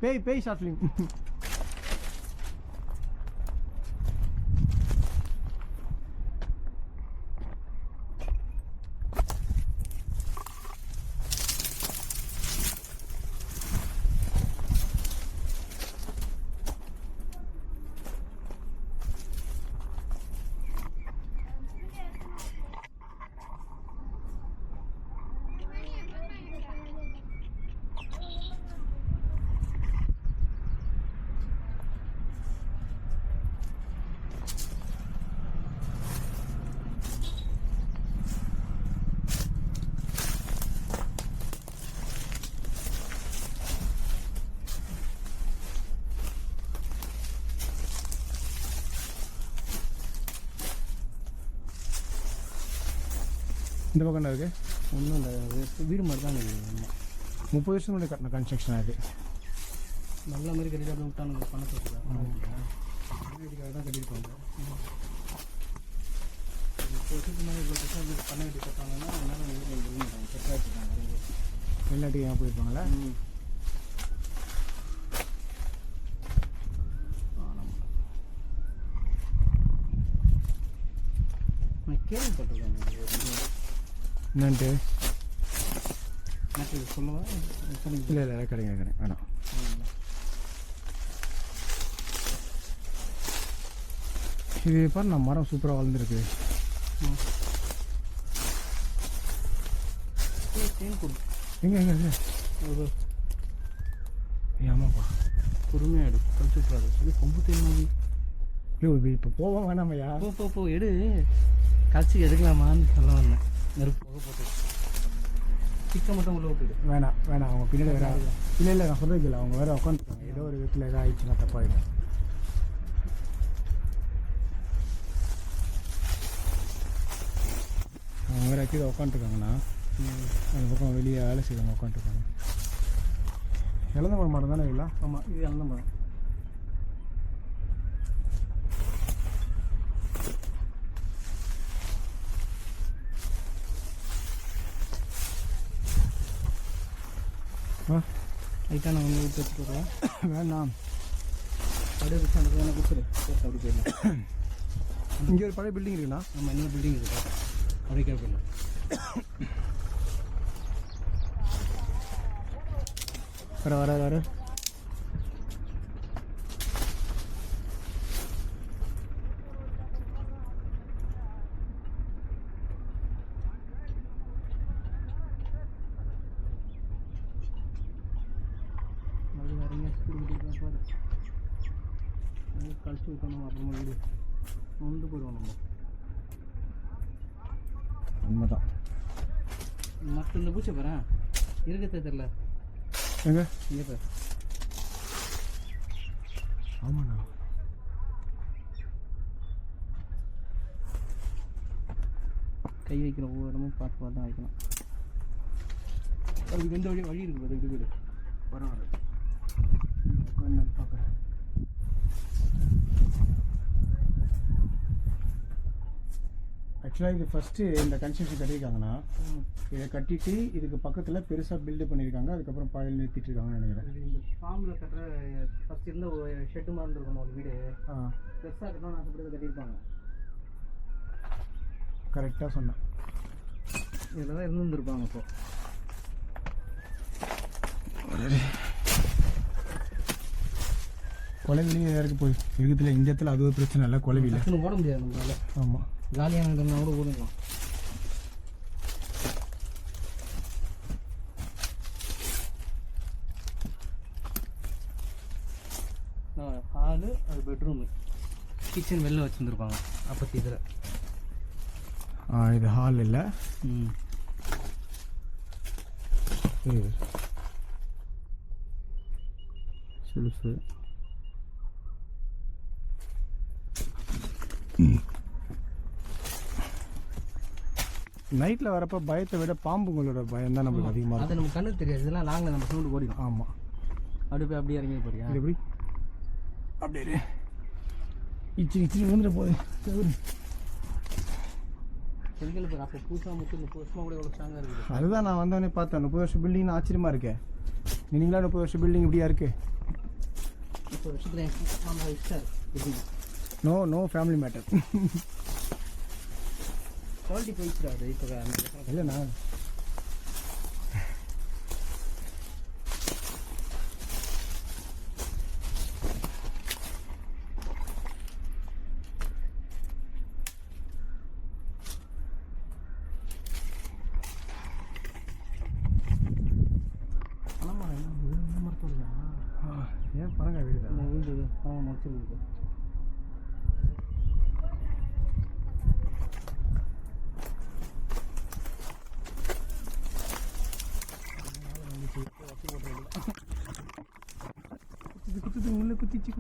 பேய் short film. இந்த பக்கம் என்ன இருக்குது? ஒன்றும் இல்லை, வீடு மாதிரி தான் இருக்குது. 30 வருஷம் முன்னாடி கட்டின கன்ஸ்ட்ரக்ஷன் அது. நல்ல மாதிரி கட்டிட்டு அப்படி விட்டானுங்க பணத்தை வீட்டுக்காக தான் கட்டியிருப்பாங்க. 30 வருஷத்துக்கு மேலே இவ்வளோ வருஷம் அப்படி பண்ண கட்டி கட்டாங்கன்னா அதனால் வந்து செட்டாக வச்சுருக்காங்க. வெளிநாட்டுக்கு ஏன் போயிருப்பாங்களா? நான் கேள்விப்பட்டிருக்கேன். என்னன்ட்டு எனக்கு சொல்லவா? இல்லை கிடையாது வேணாம். இது பாரு, நான் மரம் சூப்பராக வளர்ந்துருக்கு. எங்கே ஆமாப்பா, பொறுமையாக எடு, கழிச்சுக்கூடாது. இது கொம்பு தேன் மாதிரி. இல்லை இப்போ போவோம் வேணாமையா? போ எடு, கழிச்சு எடுக்கலாமான்னு சொல்ல வந்தேன். நெருப்பு போக போட்டு சிக்கன் மட்டும் உள்ளே விட்டுடு. வேணாம் அவங்க பின்னாடி வேற. இல்லை நான் சொல்கிறது இல்லை, அவங்க வேறு உட்காந்துருக்காங்க. ஏதோ ஒரு விதத்தில் எதாவது ஆயிடுச்சுன்னா தப்பாயிடும். அவங்க வேறு கீழே உட்காந்துருக்காங்கண்ணா. அந்த பக்கம் வெளியே வேலை செய்யறவங்க உட்காந்துருக்காங்க. இழந்த மரம் தானே இல்லை? ஆமாம், இது இழந்த மரம். லைட்டாக நான் வந்து விட்டு வச்சுட்டு வரேன். வேணாம், அப்படியே வச்சு அந்த வேணா கொடுத்துரு. அப்படி போயிடலாம். இங்கே ஒரு பழைய பில்டிங் இருக்குண்ணா. நம்ம இன்னொரு பில்டிங் இருக்கா, அப்படியே கேட்கலாம். வர கழிச்சு விட்டணும். அப்புறமா வீடு வந்து போயிடுவோம் நம்ம. உண்மைதான். மற்ற இந்த பூச்சை பாரு இருக்கத்தே தெரில. எங்க இங்கே பாரு. ஆமாண்ணா, கை வைக்கிற ஒவ்வொரு இடமும் பார்த்து தான் வைக்கணும். அதுக்கு எந்த வழி இருக்குது பாரு. இது பரவாயில்ல, பார்க்குறேன். ஆக்சுவலாக இது ஃபஸ்ட்டு இந்த கன்ஸ்ட்ரக்ஷன் கட்டியிருக்காங்கன்னா, இதை கட்டிட்டு இதுக்கு பக்கத்தில் பெருசாக பில்டு பண்ணியிருக்காங்க. அதுக்கப்புறம் பாதையில் நிறுத்திட்டு இருக்காங்கன்னு நினைக்கிறேன். இந்த ஃபார்மில் கட்டுற ஃபஸ்ட் இருந்த ஒரு ஷெட்டு மாதிரி இருக்கணும். ஒரு வீடு பெருசாக கட்டணும் ஆசைப்பட்டு கட்டியிருப்பாங்க. கரெக்டாக சொன்னேன். இதில் தான் இருந்துருப்பாங்க. இப்போ கொலைவிலையும் யாருக்கு போய் இருக்குதுல, இந்த இடத்துல அது ஒரு பிரச்சனை இல்லை. கொலைவில ஓட முடியாது நம்மளால. ஆமாம், காலியான இடம்னா கூட ஓடலாம். ஹாலு, அது பெட்ரூமு, கிச்சன் வெளில வச்சுருந்துருப்பாங்க. அப்போத்தி இதில் இது ஹால் இல்லை. செல்ஃபு. நைட்டில் வரப்போ பயத்தை விட பாம்புங்களோட பயம் தான் நம்மளுக்கு அதிகமாக இருக்கும். அது நம்ம கண்ணுக்கு தெரியாது. இதெல்லாம் நாங்கள் நம்ம சவுண்டு ஓடிடும். ஆமாம், அப்படி போய் அப்படியே இறங்கி போறியா? இது எப்படி அப்படியே இச்சி வந்துட்டு போகுது. செங்கல் பேர் அப்போ புதுசாக மட்டும் 30 வருஷமாக கூட எவ்வளோ ஸ்ட்ராங்காக இருக்குது. அதுதான் நான் வந்தவொடனே பார்த்தேன். 30 வருஷம் பில்டிங்னு ஆச்சரியமாக இருக்கேன். நீங்களா 30 வருஷம் பில்டிங் இப்படியா இருக்குது? 30 வருஷத்துல என் மாமா வச்சிட்டாரு எப்படின்னா நோ ஃபேமிலி மேட்டர். குவாலிட்டி போயிடுச்சுடா அது இப்போ அந்த இல்லைண்ணா பணமரம் என்ன மரத்தோட ஏன் பணங்காய் வீடு இந்த வீடு பணம் முடிச்சிருக்கு. குத்துது உள்ள குத்திச்சு.